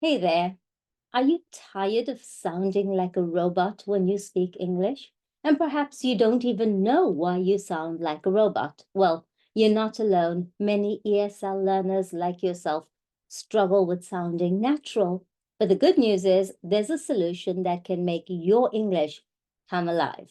Hey there. Are you tired of sounding like a robot when you speak English? And perhaps you don't even know why you sound like a robot. Well, you're not alone. Many ESL learners like yourself struggle with sounding natural. But the good news is there's a solution that can make your English come alive.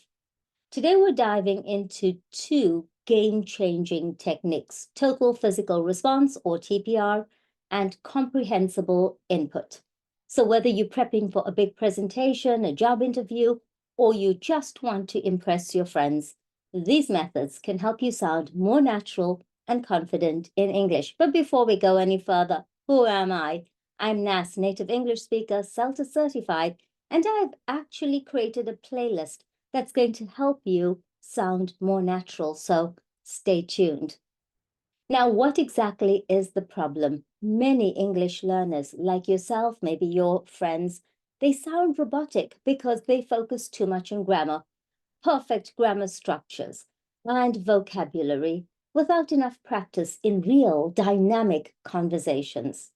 Today, we're diving into two game-changing techniques: total physical response, or TPR, and comprehensible input. So whether you're prepping for a big presentation, a job interview, or you just want to impress your friends, these methods can help you sound more natural and confident in English. But before we go any further, who am I? I'm NAS, native English speaker, CELTA certified, and I've actually created a playlist that's going to help you sound more natural. So stay tuned. Now, what exactly is the problem? Many English learners, like yourself, maybe your friends, they sound robotic because they focus too much on grammar, perfect grammar structures, and vocabulary without enough practice in real dynamic conversations.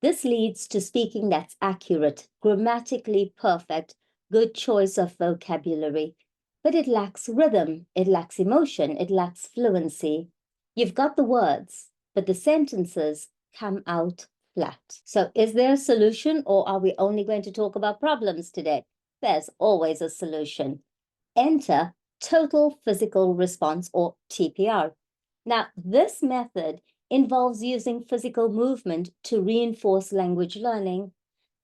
This leads to speaking that's accurate, grammatically perfect, good choice of vocabulary, but it lacks rhythm, it lacks emotion, it lacks fluency. You've got the words, but the sentences come out flat. So is there a solution, or are we only going to talk about problems today? There's always a solution. Enter total physical response, or TPR. Now, this method involves using physical movement to reinforce language learning.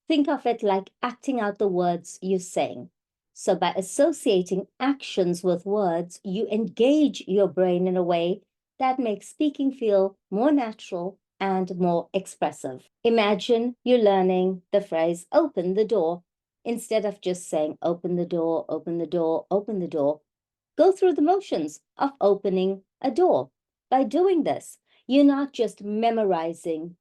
Think of it like acting out the words you're saying. So by associating actions with words, you engage your brain in a way that makes speaking feel more natural and more expressive. Imagine you're learning the phrase, open the door. Instead of just saying, open the door, open the door, open the door, go through the motions of opening a door. By doing this, you're not just memorizing,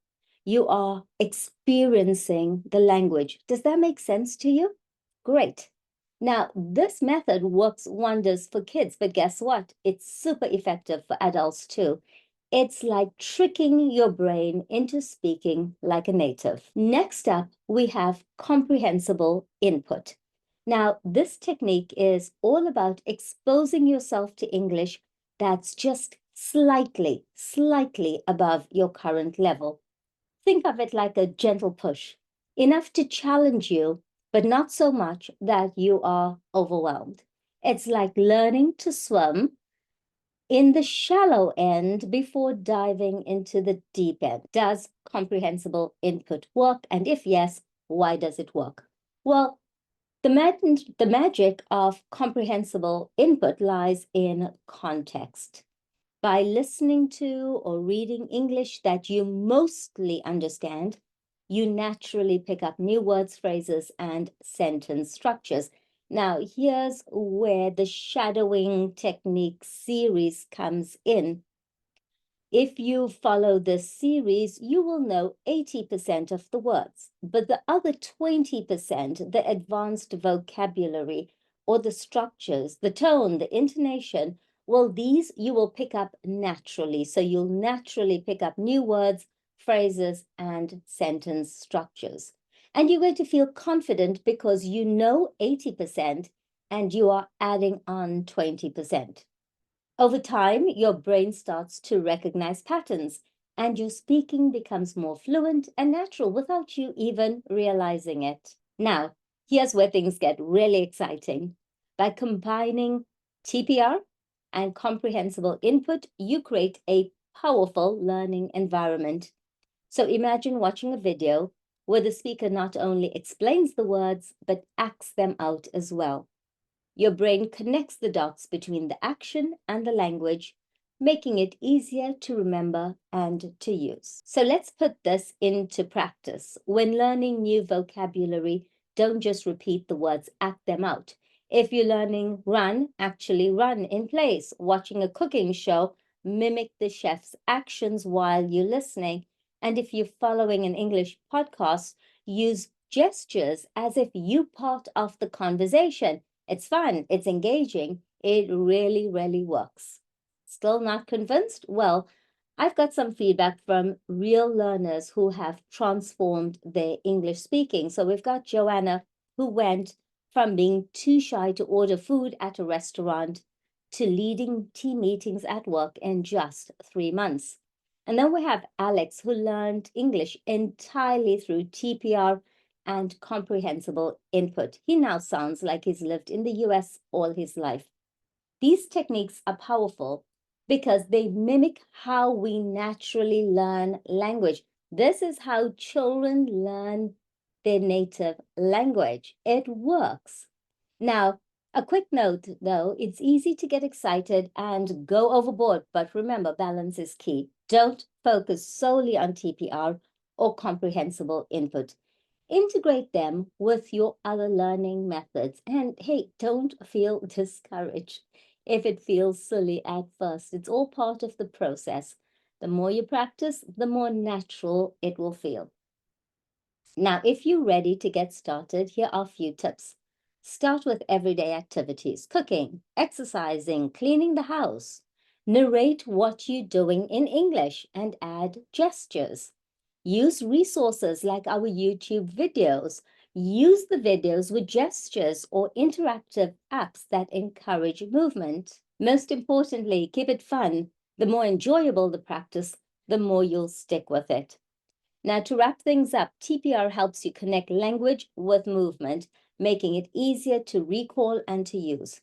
you are experiencing the language. Does that make sense to you? Great. Now, this method works wonders for kids, but guess what? It's super effective for adults too. It's like tricking your brain into speaking like a native. Next up, we have comprehensible input. Now, this technique is all about exposing yourself to English that's just slightly above your current level. Think of it like a gentle push, enough to challenge you, but not so much that you are overwhelmed. It's like learning to swim in the shallow end before diving into the deep end. Does comprehensible input work? And if yes, why does it work? Well, the magic of comprehensible input lies in context. By listening to or reading English that you mostly understand, you naturally pick up new words, phrases, and sentence structures. Now, here's where the shadowing technique series comes in. If you follow this series, you will know 80% of the words, but the other 20%, the advanced vocabulary or the structures, the tone, the intonation, well, these you will pick up naturally. So you'll naturally pick up new words, phrases, and sentence structures. And you're going to feel confident because you know 80% and you are adding on 20%. Over time, your brain starts to recognize patterns and your speaking becomes more fluent and natural without you even realizing it. Now, here's where things get really exciting. By combining TPR and comprehensible input, you create a powerful learning environment. So imagine watching a video where the speaker not only explains the words, but acts them out as well. Your brain connects the dots between the action and the language, making it easier to remember and to use. So let's put this into practice. When learning new vocabulary, don't just repeat the words, act them out. If you're learning run, actually run in place. Watching a cooking show, mimic the chef's actions while you're listening. And if you're following an English podcast, use gestures as if you're part of the conversation. It's fun, it's engaging, it really works. Still not convinced? Well, I've got some feedback from real learners who have transformed their English speaking. So we've got Joanna, who went from being too shy to order food at a restaurant to leading team meetings at work in just 3 months. And then we have Alex, who learned English entirely through TPR and comprehensible input. He now sounds like he's lived in the US all his life. These techniques are powerful because they mimic how we naturally learn language. This is how children learn their native language. It works. Now, a quick note though, it's easy to get excited and go overboard, but remember, balance is key. Don't focus solely on TPR or comprehensible input. Integrate them with your other learning methods. And hey, don't feel discouraged if it feels silly at first. It's all part of the process. The more you practice, the more natural it will feel. Now, if you're ready to get started, here are a few tips. Start with everyday activities: cooking, exercising, cleaning the house. Narrate what you're doing in English and add gestures. Use resources like our YouTube videos. Use the videos with gestures or interactive apps that encourage movement. Most importantly, keep it fun. The more enjoyable the practice, the more you'll stick with it. Now, to wrap things up, TPR helps you connect language with movement, making it easier to recall and to use.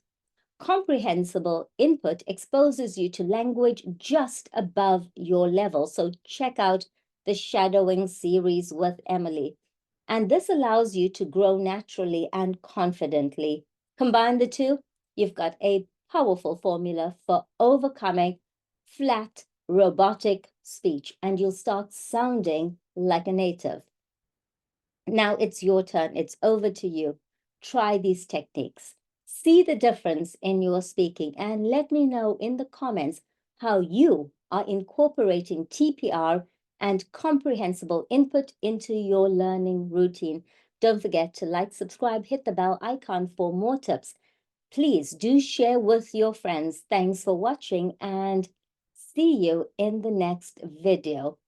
Comprehensible input exposes you to language just above your level. So check out the shadowing series with Emily. And this allows you to grow naturally and confidently. Combine the two, you've got a powerful formula for overcoming flat, robotic speech, and you'll start sounding like a native. Now it's your turn. It's over to you. Try these techniques. See the difference in your speaking and let me know in the comments how you are incorporating TPR and comprehensible input into your learning routine. Don't forget to like, subscribe, hit the bell icon for more tips. Please do share with your friends. Thanks for watching and see you in the next video.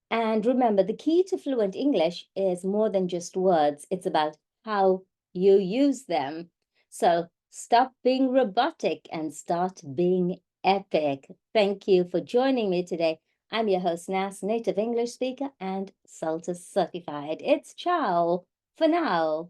And remember, the key to fluent English is more than just words. It's about how you use them. So stop being robotic and start being epic. Thank you for joining me today. I'm your host, Nas, native English speaker and CELTA certified. It's ciao for now.